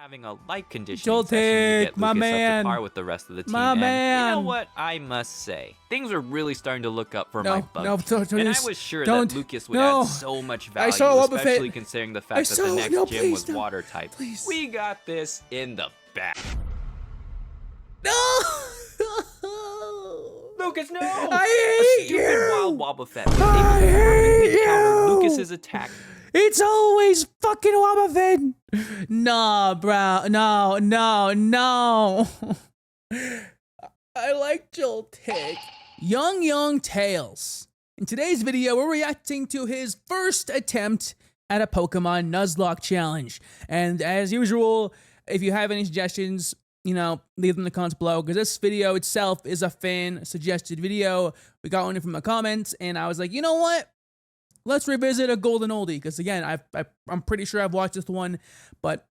having a light conditioning session to get my Lucas up man. to par with the rest of the team. My man. You know what? I must say, things are really starting to look up for my bug No, team. don't, And I was sure don't, that Lucas would no. add so much value, saw Wobbuffet. especially considering the fact that the next no, gym please, was no. water type. Please. We got this in the bag. No! Lucas, no! I hate stupid you! wild Wobbuffet. I hate you! Counter Lucas's attack. It's always fucking Wobbuffet! Nah, bro. No. I like Joltik. Yong Tails. In today's video, we're reacting to his first attempt at a Pokemon Nuzlocke challenge. And as usual, if you have any suggestions, you know, leave them in the comments below, because this video itself is a fan suggested video. We got one from the comments, and I was like, you know what? Let's revisit a golden oldie, because again, I'm pretty sure I've watched this one, but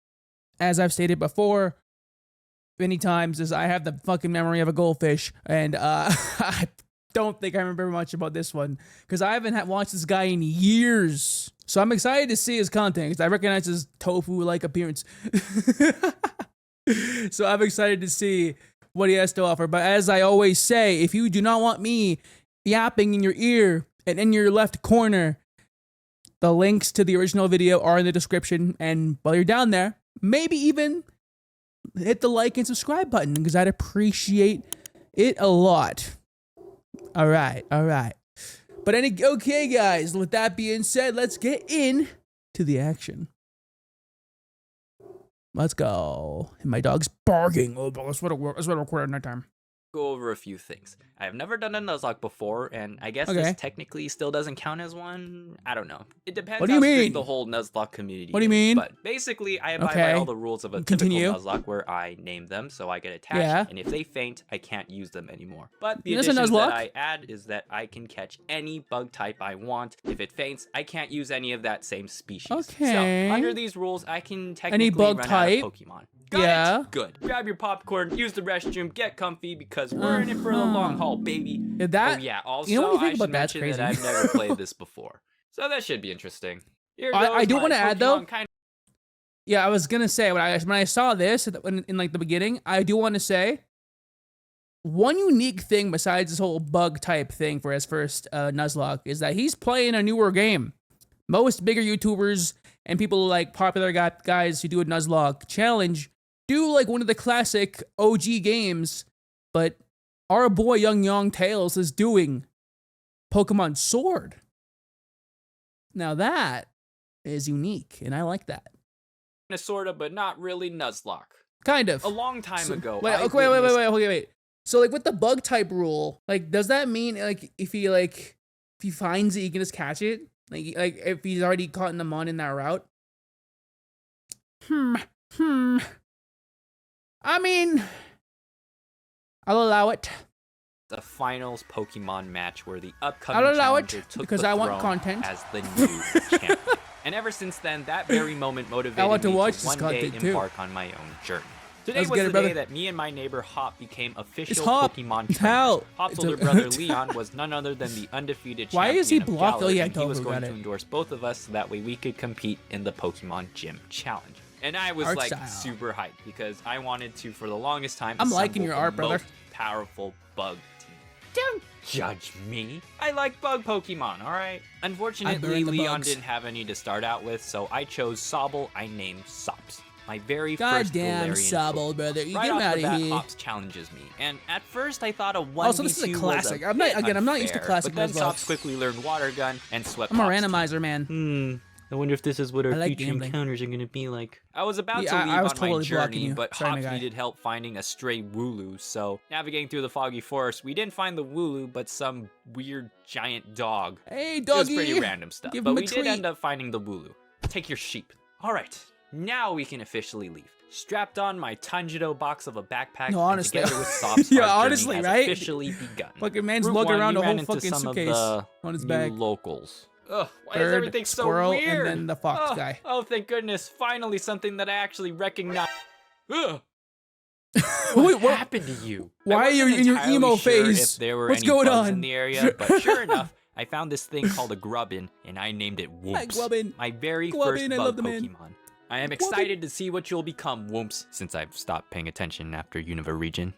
as I've stated before many times, is I have the fucking memory of a goldfish, and I don't think I remember much about this one, because I haven't watched this guy in years. So I'm excited to see his content, because I recognize his tofu-like appearance. So I'm excited to see what he has to offer. But as I always say, if you do not want me yapping in your ear and in your left corner, the links to the original video are in the description. And while you're down there, maybe even hit the like and subscribe button, because I'd appreciate it a lot. All right. But okay, guys, with that being said, let's get in to the action. Let's go. And my dog's barking. Oh, that's what I record at night time. Go over a few things. I have never done a Nuzlocke before, and I guess Okay. this technically still doesn't count as one. I don't know. It depends What do you how strict mean? the whole Nuzlocke community What do you is. mean? But basically, I abide by Okay. all the rules of a Continue. typical Nuzlocke, where I name them, so I get attached, Yeah. and if they faint, I can't use them anymore. But the That's a additions Nuzlocke? that I add is that I can catch any bug type I want. If it faints, I can't use any of that same species. Okay. So, under these rules, I can technically bug run type? out of Pokemon. Got Yeah. it? Good. Grab your popcorn, use the restroom, get comfy, because we're in it for the long haul, baby. That, Oh yeah, also, you know what you I think should about that's mention crazy. that I've never played this before. So that should be interesting. Here I goes do my wanna add, though, Pokemon kind yeah, I was gonna say when I saw this in like the beginning, I do want to say one unique thing besides this whole bug type thing for his first Nuzlocke is that he's playing a newer game. Most bigger YouTubers and people like popular guys who do a Nuzlocke challenge do like one of the classic OG games, but our boy Yong Tails is doing Pokemon Sword. Now that is unique, and I like that. of sorta, but not really Nuzlocke. Kind of. A long time ago. Wait, I okay, witnessed- wait. So like with the bug type rule, like does that mean like if he finds it, he can just catch it? Like if he's already caught in the mon in that route? I mean, I'll allow it. The finals Pokemon match where the upcoming I'll allow it, challenger took because the I want throne content. as the new champion. And ever since then, that very moment motivated want to me watch to this one day content, too. embark on my own journey. Today Let's was get the it, brother. day that me and my neighbor Hop became official Hop. Pokemon It's trainers. Hal. Hop's It's older a- brother Leon was none other than the undefeated Why champion is he of blocked? Galar, Oh, yeah, and he was Tofu, going got to it. endorse both of us so that way we could compete in the Pokemon Gym Challenge. And I was Art like style. super hyped because I wanted to, for the longest time, I'm liking assemble your the art, brother. most powerful bug team. Don't judge me. I like bug Pokemon, alright? Unfortunately, the Leon bugs. didn't have any to start out with, so I chose Sobble. I named Sops. My very first Goddamn Galarian Sobble, Pokemon. brother. You Right get him off out the of bat, here. Hops challenges me, and at first I thought a 1v2 Also, this is a classic. was I'm not bit used to unfair, classic but then Nuzlocke. Sops quickly learned Water Gun and swept I'm a Hops' team. randomizer, man. I wonder if this is what our I like future gambling. encounters are going to be like. I was about Yeah, to leave I was on my totally blocking journey, you. but Sorry, my Hops guy. needed help finding a stray Wooloo, so navigating through the foggy forest, we didn't find the Wooloo, but some weird giant dog. Hey, It was doggy. pretty random stuff, Give but him a we did treat. end up finding the Wooloo. Take your sheep. All right, now we can officially leave. Strapped on my Tanjiro box of a backpack, No, honestly. and together with Sops, Yeah, our journey honestly, has right? officially begun. Fucking man's Route lugging 1, around we a ran whole into fucking some of suitcase the on his new back. locals. Ugh, why is Bird, everything so squirrel, and weird? then the fox guy. Oh, thank goodness! Finally, something that I actually recognize. Ugh. Wait, What happened to you? Why I are you wasn't in your entirely emo sure phase? If there were What's any going bugs on? in the area, but sure enough, I found this thing called a Grubbin, and I named it Whoops. Grubbin. My very Grubbin, first I bug love the man. Pokemon. I am excited to see what you'll become, Whoops, since I've stopped paying attention after Unova region.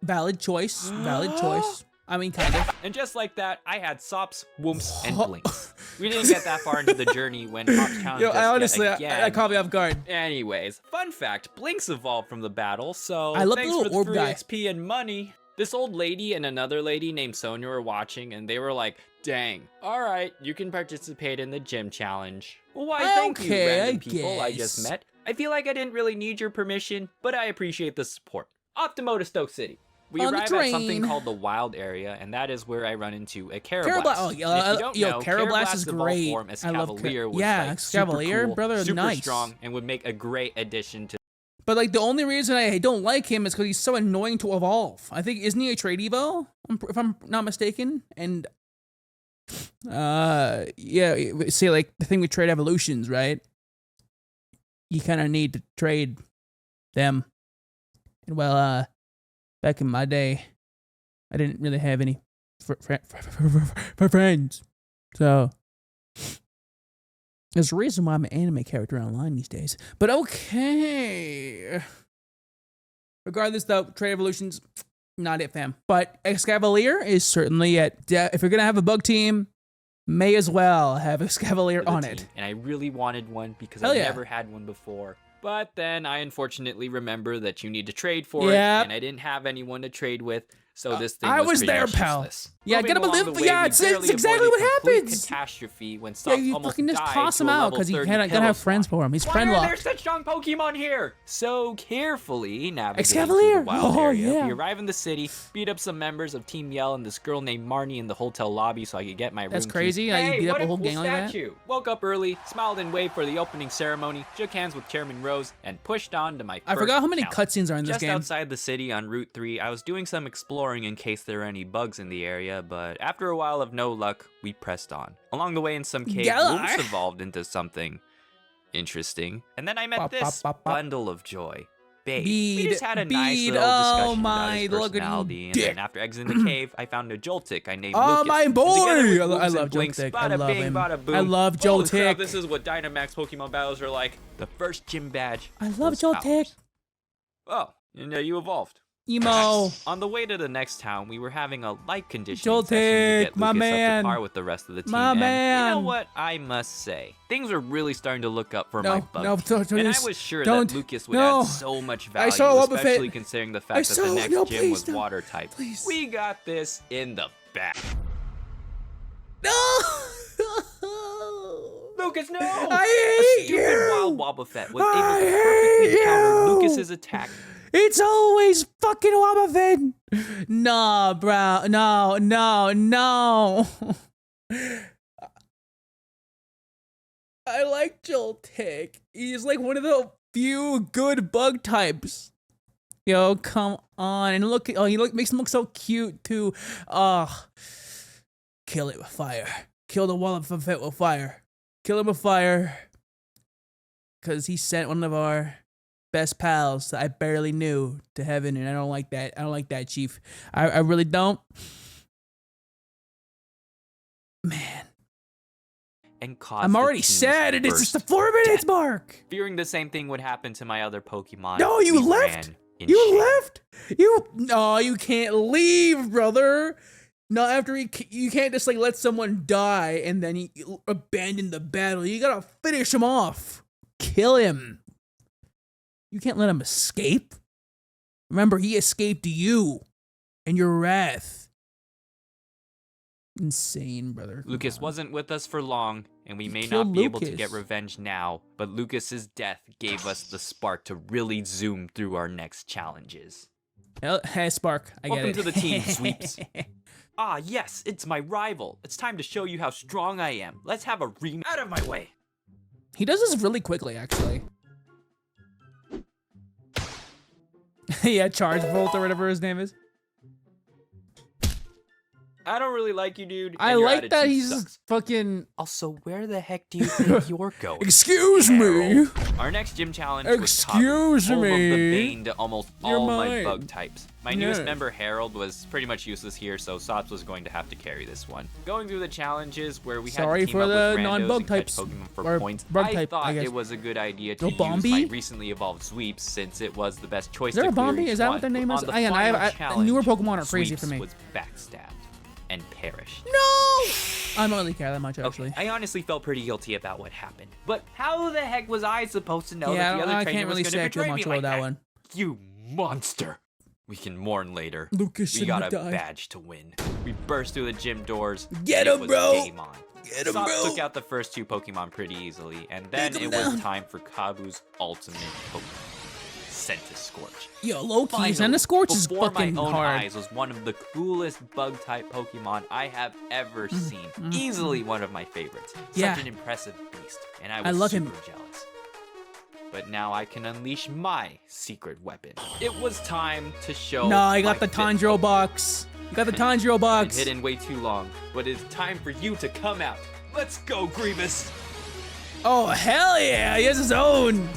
Valid choice. Valid choice. I mean, kind of. And just like that, I had Sops, Whoops, and Blinks. We didn't get that far into the journey when Hops challenged us honestly, yet again. I caught me off guard. Anyways, fun fact, Blinks evolved from the battle, so I love thanks the for little the orb free guy. XP and money. This old lady and another lady named Sonia were watching, and they were like, dang, all right, you can participate in the gym challenge. Well, why, thank you, random people I just met. I feel like I didn't really need your permission, but I appreciate the support. Off to Motostoke City. We arrive at something called the Wild Area, and that is where I run into a Carablast. Oh, If you don't know, Carablast is evolved great. form as I love Cavalier was yeah, like super Cavalier, cool, brother, super nice. strong, and would make a great addition to. But like the only reason I don't like him is because he's so annoying to evolve. I think isn't he a trade evo? If I'm not mistaken. And yeah, say like the thing with trade evolutions, right? You kind of need to trade them. And well, back in my day, I didn't really have any friends, so. There's a reason why I'm an anime character online these days. But okay. Regardless, though, Trade Evolution's not it, fam. But Excavalier is certainly it. If you're going to have a bug team, may as well have Excavalier on it. And I really wanted one because Hell I've yeah. never had one before. But then I unfortunately remember that you need to trade for it, and I didn't have anyone to trade with. So this thing was there, pretty pal. useless. Yeah, Moving gotta along believe. the way, Yeah, we it's barely exactly avoided what complete happens. Catastrophe when Yeah, Sops you almost fucking just died toss to him a out level because you 30 gotta pillow have friends slot. for him. He's Why friend are there locked. such strong Pokemon here? So carefully navigating through Excavalier. the wild Oh, area, yeah. we arrive in the city, beat up some members of Team Yell and this girl named Marnie in the hotel lobby so I could get my room That's key. crazy. You Hey, beat up what a whole cool gang like that? statue. Woke up early, smiled and waved for the opening ceremony, shook hands with Chairman Rose, and pushed on to my I first forgot how many challenge. cutscenes are in this Just game. outside the city on Route 3, I was doing some exploring in case there were any bugs in the area, but after a while of no luck, we pressed on. Along the way in some cave, Galar. Wolves evolved into something interesting. And then I met this bundle of joy. Babe. We just had a nice little discussion about his personality, and then after exiting the cave, I found a Joltik I named Lucas. My boy! And together with I Wolves love and Blinks, Joltik. bada I love bing, him. bada boom. I love Holy crap, Joltik. this is what Dynamax Pokemon battles are like. The first gym badge. I love was Joltik. ours. Oh, and you evolved. Emo. On the way to the next town, we were having a light conditioning Joltik, session to get my Lucas man. up to par with the rest of the team. My and man. you know what? I must say, things are really starting to look up for my bug. don't And I this. was sure Don't. that Lucas would No. add so much value, saw Wobbuffet. especially considering the fact that the next no, gym please, was no. water type. Please. We got this in the back. No! Lucas, no! I A hate stupid you! wild Wobbuffet was I able to hate perfectly counter you! Lucas's attack. It's always fucking Wobbuffet. Nah, bro. No. I like Joltik. He's like one of the few good bug types. Yo, come on. And look, makes him look so cute too. Kill it with fire. Kill the Wobbuffet with fire. Kill him with fire. Cause he sent one of our best pals that I barely knew to heaven, and I don't like that. I don't like that, Chief. I really don't. Man. And caused I'm the already team's sad, and it's just the first 4 minutes death. mark. Fearing the same thing would happen to my other Pokemon. No, you we left? ran in You shame. left? No, you can't leave, brother. Not after you can't just like let someone die and then you abandon the battle. You gotta finish him off. Kill him. You can't let him escape. Remember, he escaped you and your wrath. Insane, brother. Come Lucas on. wasn't with us for long, and we may killed not be able to Lucas. get revenge now, but Lucas's death gave us the spark to really zoom through our next challenges. Hey, Spark. I Welcome get it. to the team, Sweeps. Ah, yes, it's my rival. It's time to show you how strong I am. Let's have a rematch. Out of my way. He does this really quickly, actually. Yeah, Charge Volt or whatever his name is. I don't really like you, dude. I and your like that attitude he's sucks. fucking... Also, where the heck do you think you're going? Excuse me. Our next gym challenge Excuse was home me. of the bane to almost all my mine. bug types. My newest member, Harold, was pretty much useless here, so Sops was going to have to carry this one. Going through the challenges where we had to team for up the with randos non-bug and catch types. Pokemon for Or points, bug I type, thought I guess. it was a good idea to No use Bombi? my recently evolved sweeps since it was the best choice Is there to a clear Bombi? each Is that one. what their name is? On the Again, final newer challenge, Pokemon are crazy for Sweeps me. was backstabbed and perished. No! I don't really care that much, actually. Okay, I honestly felt pretty guilty about what happened. But how the heck was I supposed to know Yeah, that the other I trainer can't was really going say to I feel betray much me about like that that? one. You monster. We can mourn later. Lucas We shouldn't got a have died. badge to win. We burst through the gym doors. Get and him, it was bro. Game on. Get him, Sops bro. took out the first two Pokemon pretty easily, and then Take it him was down. time for Kabu's ultimate Pokemon, Scorch. Yo, low-key, Finally, Scorch is before fucking my own hard. eyes was one of the coolest bug-type Pokemon I have ever seen. Easily one of my favorites. Yeah. Such an impressive beast, and I was love super him. jealous. But now I can unleash my secret weapon. It was time to show No, I got my the fifth Tanjiro Pokemon. box. You got the Tanjiro Been box. hidden way too long, but it's time for you to come out. Let's go, Grievous! Oh, hell yeah. He has his own.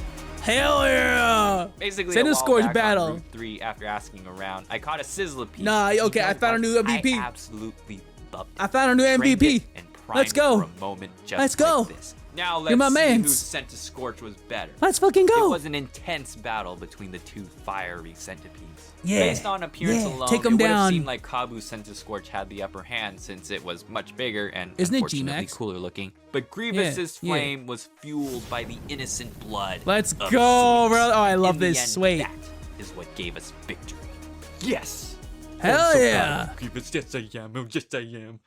Hell yeah. Basically, Send a a while Scorch back battle. on Route 3, after asking around, I caught a Sizzlipede. Nah, You okay, know I found a new what? MVP. I absolutely loved it. I found a new Trained MVP. it and primed Let's it go. for a moment just Let's go. like this. Now You're my let's see mans. who sent to Scorch was better. Let's fucking It go. was an intense battle between the two fiery centipedes. Yeah, Based on appearance yeah, alone, take 'em it would have down. seemed like Kabu's Scorch had the upper hand since it was much bigger and Isn't it unfortunately G-Max? cooler looking. But Grievous's Yeah, yeah. flame was fueled by the innocent blood. Let's of go, Sweeps. bro. Oh, I love In the this. end, Wait. That is what gave us victory. Yes. Hell I'm so yeah. proud of Grievous. Yes, I am. Oh, yes, I am.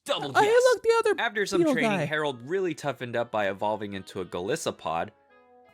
Double Oh, yes. hey, look, the other After some beetle training, guy. Harold really toughened up by evolving into a Galissapod.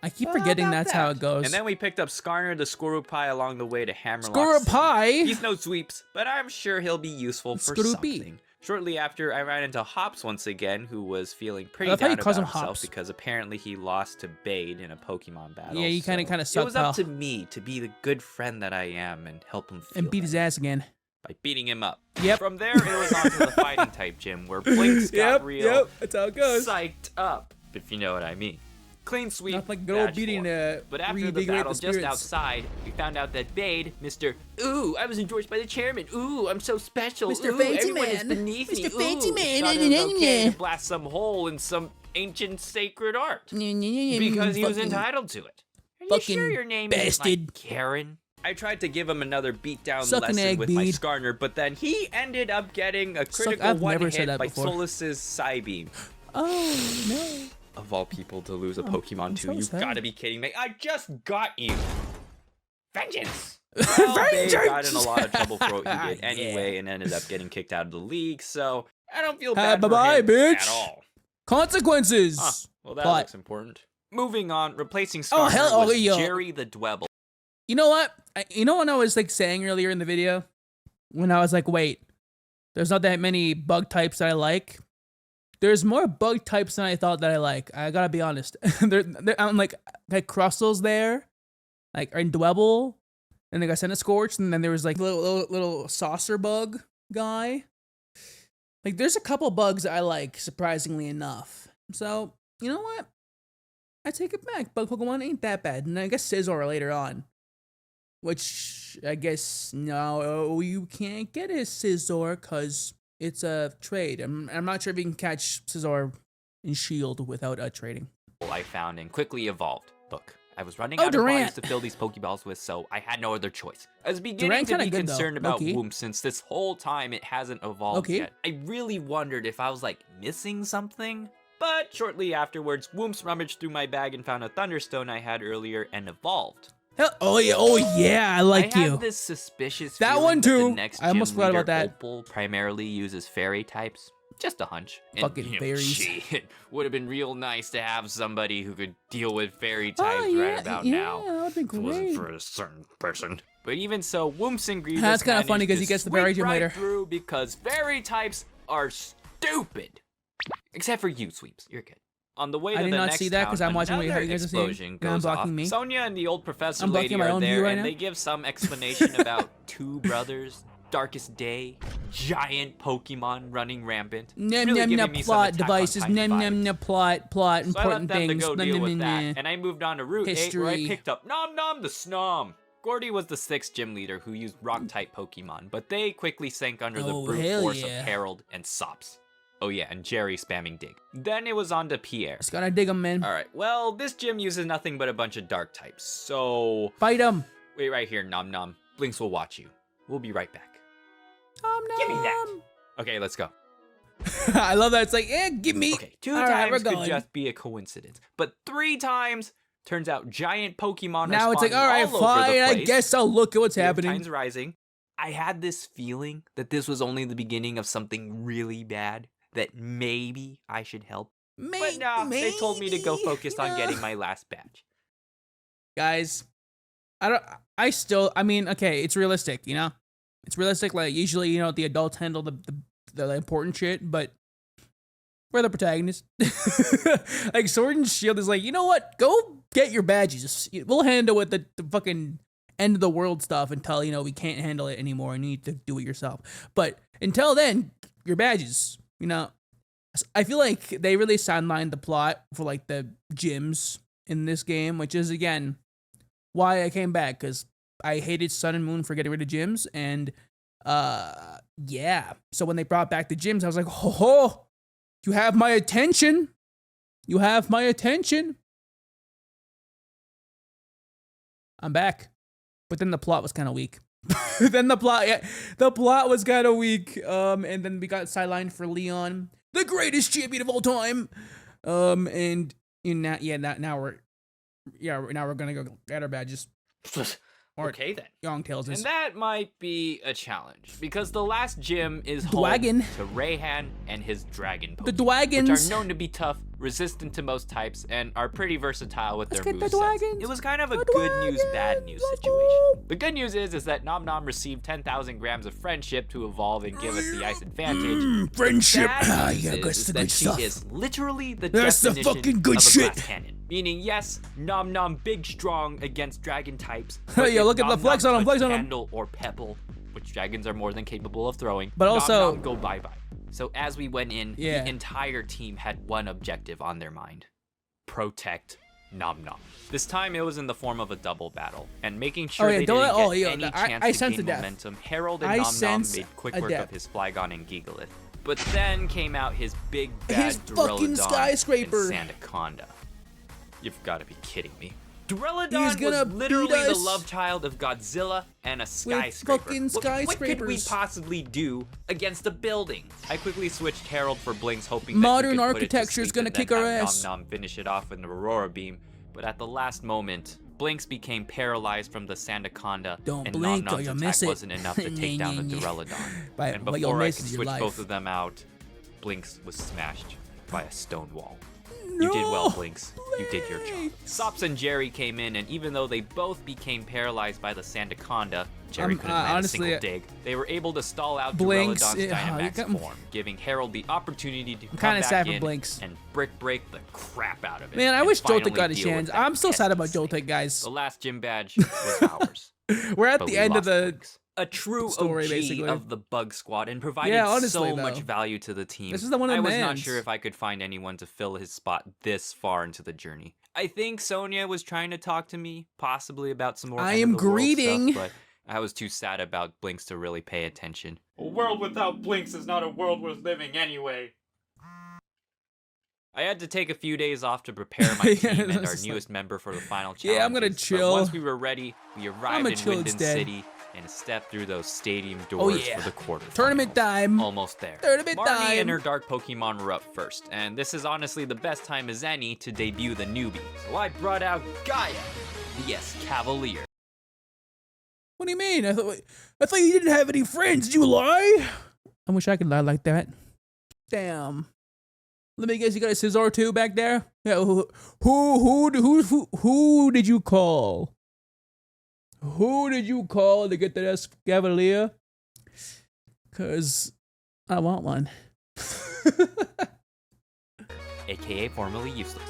I keep Well, forgetting about that's how that. it goes. And then we picked up Skarner the Scorupi along the way to Hammerlock. Score pie. He's no sweeps, but I'm sure he'll be useful for Scoopy. something. Shortly after, I ran into Hops once again, who was feeling pretty love how down you calls about him himself Hops. because apparently he lost to Bade in a Pokemon battle. Yeah, you kinda so suck, It was up pal. to me to be the good friend that I am and help him feel And beat his better ass again. by beating him up. Yep. From there, it was on to the fighting type gym, where Blinks got real That's how it goes. psyched up, if you know what I mean. Clean sweep. Not like good old badge beating form. But after the reinvigorate battle the just spirits. outside, we found out that Bade, Mr. Ooh, I was endorsed by the chairman. Ooh, I'm so special. Mr. Ooh, Fancy everyone is Man. beneath me. Mr. Fancy Ooh, Man. thought it was okay to blast some hole in some ancient sacred art because he was entitled to it. Are you fucking sure your name is like bastard. Karen? I tried to give him another beatdown Suck an lesson egg, with my Bede. Skarner, but then he ended up getting a Suck- critical I've one never said hit that by before. Solus's Psybeam. Oh, no. Of all people to lose a Pokemon to, so you've sad. got to be kidding me. I just got you. Vengeance! Vengeance! Bade got in a lot of trouble for what he did Yeah. anyway and ended up getting kicked out of the league, so I don't feel bad bye-bye, for him bitch. at all. Consequences. Huh, well, that But- looks important. Moving on, replacing Oh, Skarner hell- oh, was yo. Jerry the Dwebble. You know what? You know what I was like saying earlier in the video? When I was like, wait, there's not that many bug types that I like. There's more bug types than I thought that I like. I gotta be honest. I'm like Crustle's there, like in Dwebble, and they got Scorch, and then there was like little saucer bug guy. Like there's a couple bugs I like, surprisingly enough. So you know what? I take it back. Bug Pokemon ain't that bad, and I guess Scizor later on. Which I guess no, you can't get his Scizor because it's a trade. I'm not sure if you can catch Scizor in Shield without trading. I found and quickly evolved. Look, I was running Oh, out of Durant. bodies to fill these Pokeballs with, so I had no other choice. I was beginning Durant to be kinda good, though, concerned about low-key. Womp since this whole time it hasn't evolved Low-key. yet. I really wondered if I was like missing something. But shortly afterwards, Wooms rummaged through my bag and found a Thunderstone I had earlier and evolved. Oh yeah, I like I you. have this suspicious That feeling one that too. the next I almost gym forgot leader, about that. Opal, primarily uses fairy types. Just a hunch. And, Fucking fairies. Gee, it would have been real nice to have somebody who could deal with fairy types Oh, yeah, right about yeah, now. that would've been If it wasn't great. for a certain person. But even so, Wooms and Grievous That's kinda funny managed 'cause he to gets the fairy sweep gym right later. through because fairy types are stupid. Except for you, Sweeps. You're good. On the way I to did the not next see that 'cause town, I'm watching what another you guys are seeing. explosion Now I'm goes blocking off. me. Sonia and the old professor I'm blocking lady my are own view there, right and now. they give some explanation about two brothers darkest day, giant Pokemon running rampant. Nem really nem giving nem me some plot Attack on devices. Titan Nem nem vibes. nem plot So important I let them things. to go Nem, deal nem, with nem, that, nem. and I moved on to Route 8, where I History. picked up Nom Nom the Snom. Gordy was the 6th gym leader who used rock-type Pokemon, but they quickly sank under the brute hell force yeah. of Harold and Sops. Oh yeah, and Jerry spamming Dig. Then it was on to Pierre. Just gotta dig 'em, man. Alright, well, this gym uses nothing but a bunch of dark types, so... Fight 'em. Wait right here, Nom Nom. Blinks will watch you. We'll be right back. Nom nom. Give me that! Okay, let's go. I love that. It's like, give me. Okay, 2 All right, we're times could going. just be a coincidence, but 3 times... Turns out giant Pokemon Now are it's like, spawning all right, all over the fine. I place. guess I'll look at what's happening. Time's rising. I had this feeling that this was only the beginning of something really bad that maybe I should help. But no, they told me to go focus on getting my last badge. Guys, I mean, okay, it's realistic, you know? It's realistic, like, usually, you know, the adults handle the important shit, but we're the protagonist. Like, Sword and Shield is like, you know what? Go get your badges. We'll handle with the fucking end of the world stuff until, you know, we can't handle it anymore and you need to do it yourself. But until then, your badges, you know? I feel like they really sidelined the plot for, like, the gyms in this game, which is, again, why I came back, because I hated Sun and Moon for getting rid of gyms, and, yeah. So when they brought back the gyms, I was like, oh, you have my attention. You have my attention. I'm back. But then the plot was kind of weak. Then the plot was kind of weak. And then we got sidelined for Leon, the greatest champion of all time. And now we're gonna go get our badges. Or Okay then. Yong tells us. And that might be a challenge, because the last gym is Dwagon. home to Rayhan and his dragon Pokemon, The Dwagons. which are known to be tough, resistant to most types, and are pretty versatile with Let's their get the movesets. Dwagons. It was kind of a The good news, Dwagons. bad news Let's situation. go. The good news is that Nom Nom received 10,000 grams of friendship to evolve and give us the ice advantage. Friendship. Bad news Yeah, is that's the that good she stuff. is literally the That's the definition fucking good of a shit. glass cannon. Meaning, yes, Nom Nom big strong against dragon types. Hey, yo, if look at the Nom flex Nom on him, could flex on him. handle or pebble, which dragons are more than capable of throwing. But Nom also- Nom go bye-bye. So as we went in, Yeah. the entire team had one objective on their mind. Protect Nom Nom. This time it was in the form of a double battle, and making sure yeah, they don't didn't let- get yo, any I chance to sense gain a death. momentum, Harold and I Nom Nom sense made quick a work death. of his Flygon and Gigalith. But then came out his big His bad fucking Duraludon skyscraper. and Sandaconda. You've got to be kidding me. Duraludon He's gonna was literally beat the us love child of Godzilla and a skyscraper. fucking What could we skyscrapers. possibly do against a building? I quickly switched Harold for Blinks, hoping Modern that he could put it to architecture's sleep gonna and then kick our have ass. Nom Nom finish it off with an Aurora Beam. But at the last moment, Blinks became paralyzed from the Sandaconda, Don't and blink Nom or Nom's you'll attack miss it. wasn't enough to take down the Duraludon. But And what you'll before I miss could is your switch life. both of them out, Blinks was smashed by a stone wall. You did well, Blinks. You did your job. Sops and Jerry came in, and even though they both became paralyzed by the Sandaconda, Jerry couldn't land honestly, a single dig. They were able to stall out Blinks, Duraludon's you Dynamax got- form, giving Harold the opportunity to come kinda back sad for in Blinks. and brick break the crap out of it. Man, I and wish finally Joltik got his deal with chance. that I'm still sad pesky about snake. Joltik, guys. The last gym badge was ours. We're at but the we end of lost the Blinks. A true story, OG basically. of the Bug Squad, and provided Yeah, honestly, so though. much value to the team. This is the one of I the was not mans. sure if I could find anyone to fill his spot this far into the journey. I think Sonia was trying to talk to me, possibly about some more I end am of the world greeting. stuff, but I was too sad about Blinks to really pay attention. A world without Blinks is not a world worth living anyway. I had to take a few days off to prepare my Yeah, team and our that's newest member for the final challenges. Yeah, I'm gonna but chill. once we were ready, we arrived in chill Winden instead. City and stepped through those stadium doors yeah. for the quarterfinals. Tournament time. Almost there. Tournament Marnie time. and her dark Pokemon were up first, and this is honestly the best time as any to debut the newbie. So I brought out Gaia, yes, Cavalier. What do you mean? I thought you didn't have any friends. Did you lie? I wish I could lie like that. Damn. Let me guess, you got a Scizor too back there? Yeah. Who did you call? Who did you call to get that Cavalier? Cause I want one. AKA formerly useless.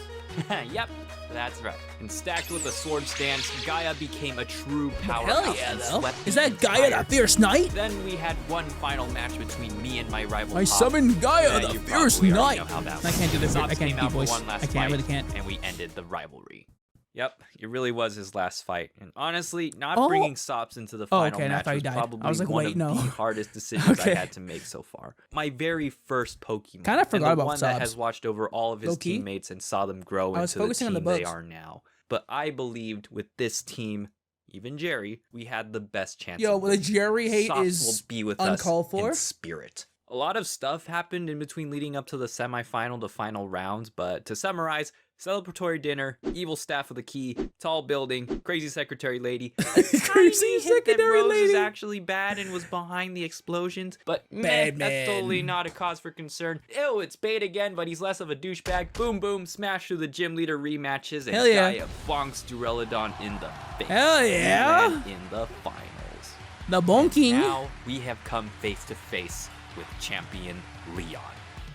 Yep, That's right. And stacked with a sword stance, Gaia became a true powerhouse. Hell yeah, and though. swept Is the that Gaia, entire the fierce team. knight? Then we had one final match between me and my rival. I Pop. summoned Gaia, the You fierce probably already knight. know how that I can't do went. the Sops I can't came do out for voice. one last I can't, fight, really can't. And we ended the rivalry. Yep, it really was his last fight. And honestly, not Oh. bringing Sops into the final okay, and I match thought he was died. probably I was like, one wait, of no. the hardest decisions Okay. I had to make so far. My very first Pokemon. Kinda forgot and the about one that Sops. has watched over all of his Low-key. teammates and saw them grow I was into the focusing on team the they bugs. are now. But I believed with this team, even Jerry, we had the best chance. Yo, of the winning. Jerry hate Sops is will be with uncalled us for. in spirit. A lot of stuff happened in between leading up to the semifinal to final rounds, but to summarize, celebratory dinner, evil staff with a key, tall building, crazy secretary lady, a Crazy tiny hint that secretary Rose is lady. actually bad and was behind the explosions, but Bad that's man. totally not a cause for concern. Ew, it's Bait again, but he's less of a douchebag. Boom, boom, smash through the gym leader rematches, and Hell yeah. Gaia bonks Duraludon in the face. Hell yeah. We went in the finals. The bonking. Now we have come face to face with champion Leon.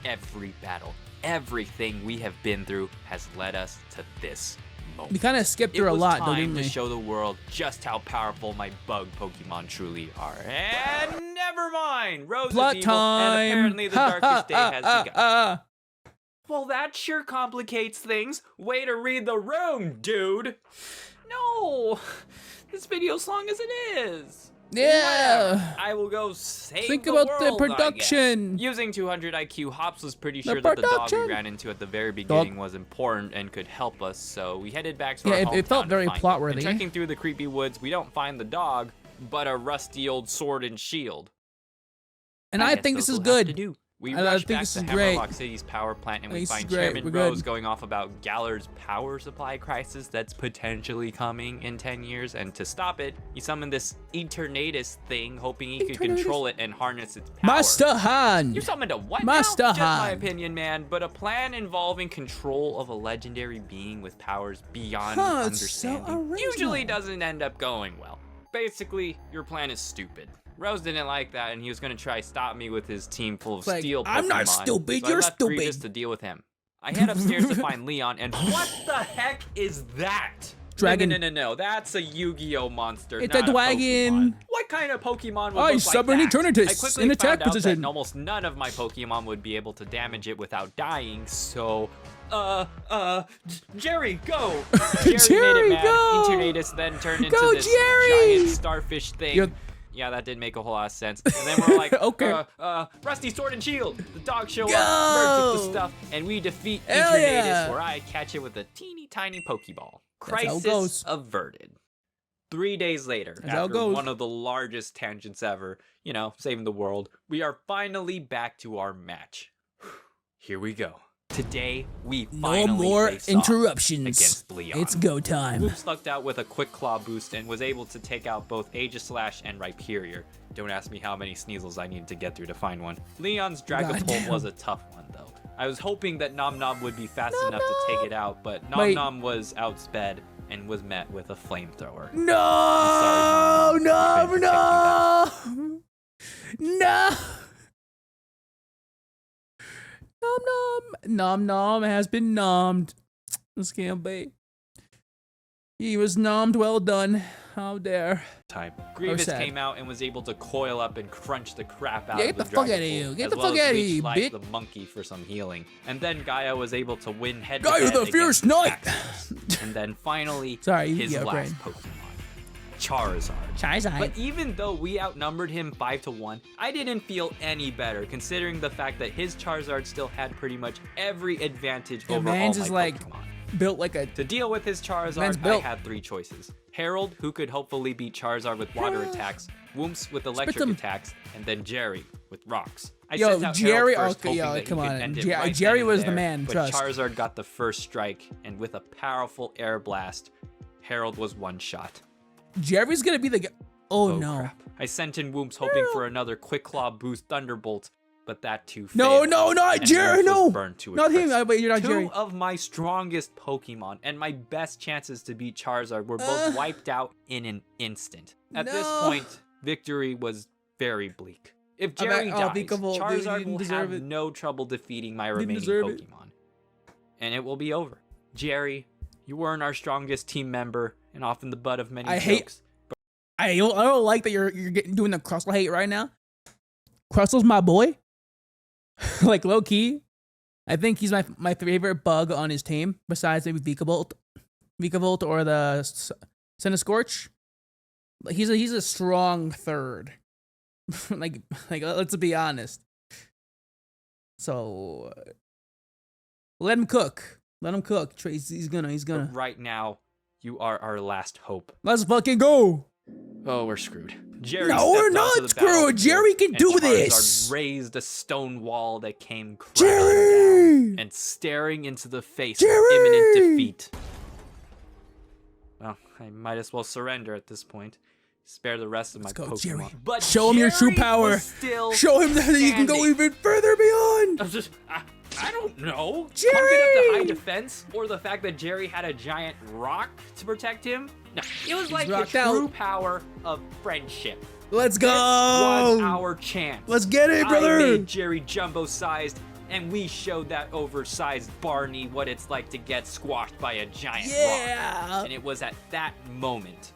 Every battle, everything we have been through has led us to this moment. We kind of skipped It through a was lot, though, time didn't to we? show the world just how powerful my bug Pokemon truly are. And never mind, Rose Plot is evil, time. and apparently the Ha, darkest day ha, has ha, begun. ha. Well, that sure complicates things. Way to read the room, dude. No, this video's long as it is. Yeah. Whatever. I will go save Think the about the world, I guess. production. Using 200 IQ, Hops was pretty The sure that the dog production. we ran into at the very beginning was important and could help us, so we headed back to Yeah, our it hometown felt to very find it. plot-worthy. And trekking through the creepy woods, we don't find the dog, but a rusty old sword and shield. And I guess think this those is will have to good. do. We I rush think back this to is great. Hammerlock City's power plant and we This is find great. Chairman We're good. Rose going off about Galar's power supply crisis that's potentially coming in 10 years. And to stop it, he summoned this Eternatus thing, hoping he could Eternatus. control it and harness its power. Master Hand. You summoned a what Master now? Just my Hand. opinion, man, but a plan involving control of a legendary being with powers beyond Huh, it's so understanding original. usually doesn't end up going well. Basically, your plan is stupid. Rose didn't like that, and he was gonna try stop me with his team full of It's like, steel Pokemon. I'm not stupid, so I you're left Grievous stupid. to deal with him. I head upstairs to find Leon, and what the heck is that? Dragon. No. That's a Yu-Gi-Oh monster. It's not a dragon. Pokemon. What kind of Pokemon would I look summon like that? Eternatus I quickly in found attack out position. that almost none of my Pokemon would be able to damage it without dying, so Jerry, go! Jerry Jerry, made it mad. go! Eternatus then turned Go, into this Jerry! giant starfish thing. You're- Yeah, that didn't make a whole lot of sense. And then we're like, Okay. Rusty Sword and Shield. The dogs show Go! up, merge with the stuff, and we defeat Hell Eternatus, yeah! where I catch it with a teeny tiny Pokeball. That's how it Crisis goes. averted. 3 days later, That's how it after goes. one of the largest tangents ever, you know, saving the world, we are finally back to our match. Here we go. Today, we No finally more face off interruptions. against Leon. It's go time. Whoops lucked out with a quick claw boost and was able to take out both Aegislash and Rhyperior. Don't ask me how many Sneasels I needed to get through to find one. Leon's Dragapult Goddamn. was a tough one, though. I was hoping that Nom Nom would be fast enough to take it out, but Nom Wait. Nom was outsped and was met with a flamethrower. No, I'm sorry, no, Couldn't no, no. Nom nom has been nommed. This can't be. He was nommed. Well done. How dare. Time. Grievous sad. came out and was able to coil up and crunch the crap out Yeah, of get the the fuck outta Dragapult, here. Get as the well fuck as outta here, leech-like bitch. the monkey for some healing. And then Gaia was able to win head Gaia to head the against fierce knight. Baxos. And then finally, Sorry, his yeah, last brain. Pokemon, Charizard. Charizard. But even though we outnumbered him 5-1, I didn't feel any better considering the fact that his Charizard still had pretty much every advantage Yeah, over all man's my is like Pokemon. built like a. To deal with his Man's Charizard, I built. had 3 choices. Harold, who could hopefully beat Charizard with water attacks, Whoops with electric them. attacks, and then Jerry with rocks. I Yo, sent out Jerry- Harold first, okay, hoping yo, that he come could on. end it Jer- right Jerry then and was the there, man, but trust. Charizard got the first strike, and with a powerful air blast, Harold was one shot. Jerry's gonna be the. Oh, Oh, no. crap. I sent in Whoops hoping for another Quick Claw boost Thunderbolt, but that too No, failed, no, not and Jerry. Whoops was No, burned to a not him. crisp. Wait, you're not Two Jerry. of my strongest Pokemon and my best chances to beat Charizard were both wiped out in an instant. At this No. point, victory was very bleak. If I'm Jerry not- dies, unthinkable, dude, you Charizard didn't will deserve have it. no trouble defeating my Didn't remaining deserve it. Pokemon. And it will be over. Jerry, You weren't our strongest team member and often the butt of many jokes. I don't like that you're doing the Crustle hate right now. Crustle's my boy. Like, low key. I think he's my favorite bug on his team, besides maybe Vikavolt or the Cinescorch. He's a strong third. like let's be honest. So let him cook. Let him cook. Trace, he's gonna. But right now, you are our last hope. Let's fucking go. Oh, we're screwed. Jerry No, we're not screwed. Jerry can do this. Raised a stone wall that came crashing Jerry! down and staring into the face Jerry! of imminent defeat. Well, I might as well surrender at this point. Spare the rest of my Pokemon. Jerry. But show him your true power. Show him that you can go even further beyond. I don't know. Jerry! Pumping up the high defense or the fact that Jerry had a giant rock to protect him. No, it was like the true power of friendship. Let's go. This was our chance. Let's get it, brother. I made Jerry jumbo-sized, and we showed that oversized Barney what it's like to get squashed by a giant rock. And it was at that moment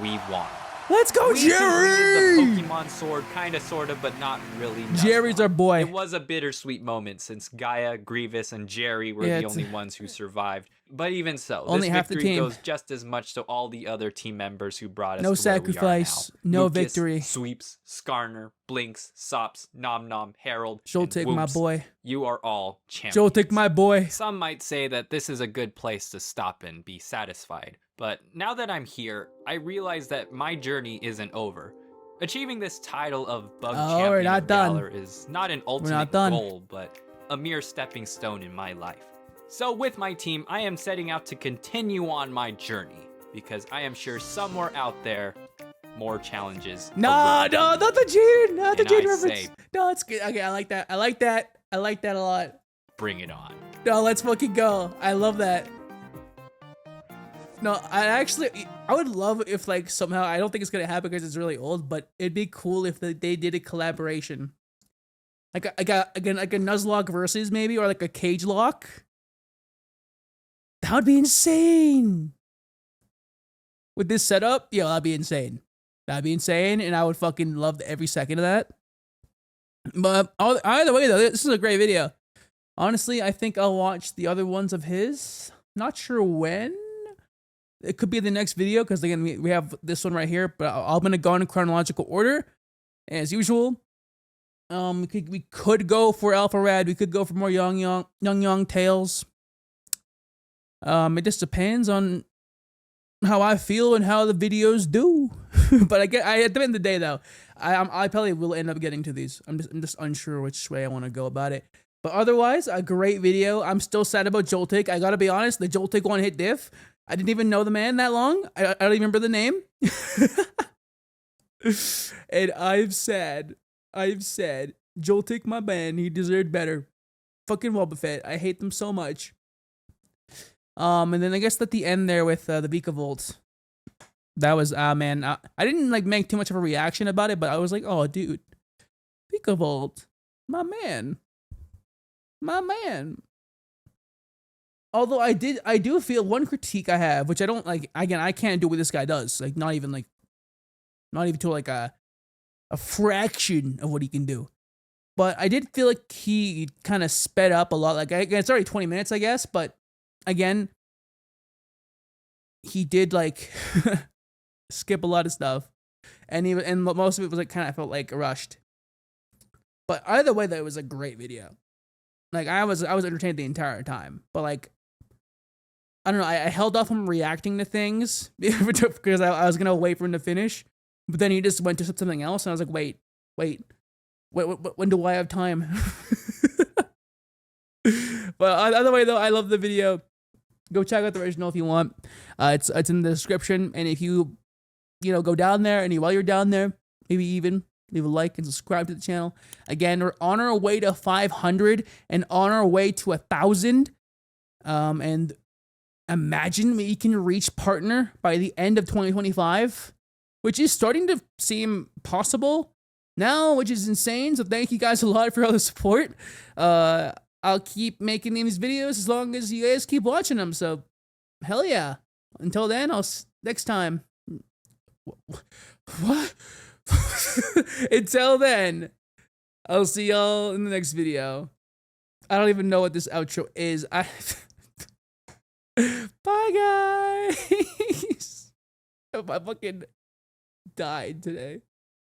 we won. Let's go, Jerry! The Pokemon sword, kinda, sorta, but not really. Jerry's our boy. It was a bittersweet moment since Gaia, Grievous, and Jerry were the only ones who survived. But even so, only this half the victory team goes just as much to all the other team members who brought us. No to where we are sacrifice, now. no Lucas, victory. Sweeps, Skarner, Blinks, Sops, Nom Nom, Harold, Joltik, and my Whoops. boy. You are all champions. Joltik, my boy. Some might say that this is a good place to stop and be satisfied. But now that I'm here, I realize that my journey isn't over. Achieving this title of Bug Champion of Galar is not an ultimate goal, but a mere stepping stone in my life. So with my team, I am setting out to continue on my journey, because I am sure somewhere out there, more challenges. No, not the Jaden, not the Jaden reference. No, it's good. Okay, I like that. I like that a lot. Bring it on. No, let's fucking go. I love that. No, I would love if, like, somehow, I don't think it's gonna happen because it's really old, but it'd be cool if they did a collaboration. Like a Nuzlocke versus maybe, or like a Cage Lock. That would be insane. With this setup, yo, that'd be insane. That'd be insane, and I would fucking love every second of that. But either way, though, this is a great video. Honestly, I think I'll watch the other ones of his. Not sure when. It could be the next video, because again, we have this one right here, but I'm gonna go in chronological order, as usual. We could go for Alpha Rad. We could go for more Yong Tails. It just depends on how I feel and how the videos do. But at the end of the day, though, I probably will end up getting to these. I'm just unsure which way I want to go about it. But otherwise, a great video. I'm still sad about Joltik. I gotta be honest, the Joltik one hit diff. I didn't even know the man that long. I don't even remember the name. And I've said, Joltik, my man, he deserved better. Fucking Wobbuffet. I hate them so much. And then I guess at the end there with the Vikavolt. That was, man, I didn't like make too much of a reaction about it, but I was like, oh, dude. Vikavolt. My man. My man. Although I do feel one critique I have, which I don't like, again, I can't do what this guy does. Like, not even to like a fraction of what he can do. But I did feel like he kind of sped up a lot. Like, it's already 20 minutes, I guess. But again, he did like skip a lot of stuff. And most of it was like kind of felt like rushed. But either way, that was a great video. Like, I was entertained the entire time. But like, I don't know, I held off on reacting to things because I was gonna wait for him to finish. But then he just went to something else, and I was like, wait, when do I have time? But either way, though, I love the video. Go check out the original if you want. It's in the description, and if you go down there, and while you're down there, maybe even leave a like and subscribe to the channel. Again, we're on our way to 500 and on our way to 1,000. And imagine we can reach partner by the end of 2025, which is starting to seem possible now, which is insane. So thank you guys a lot for all the support. I'll keep making these videos as long as you guys keep watching them. So hell yeah. Until then, next time. What? Until then, I'll see y'all in the next video. I don't even know what this outro is. Bye, guys. I fucking died today.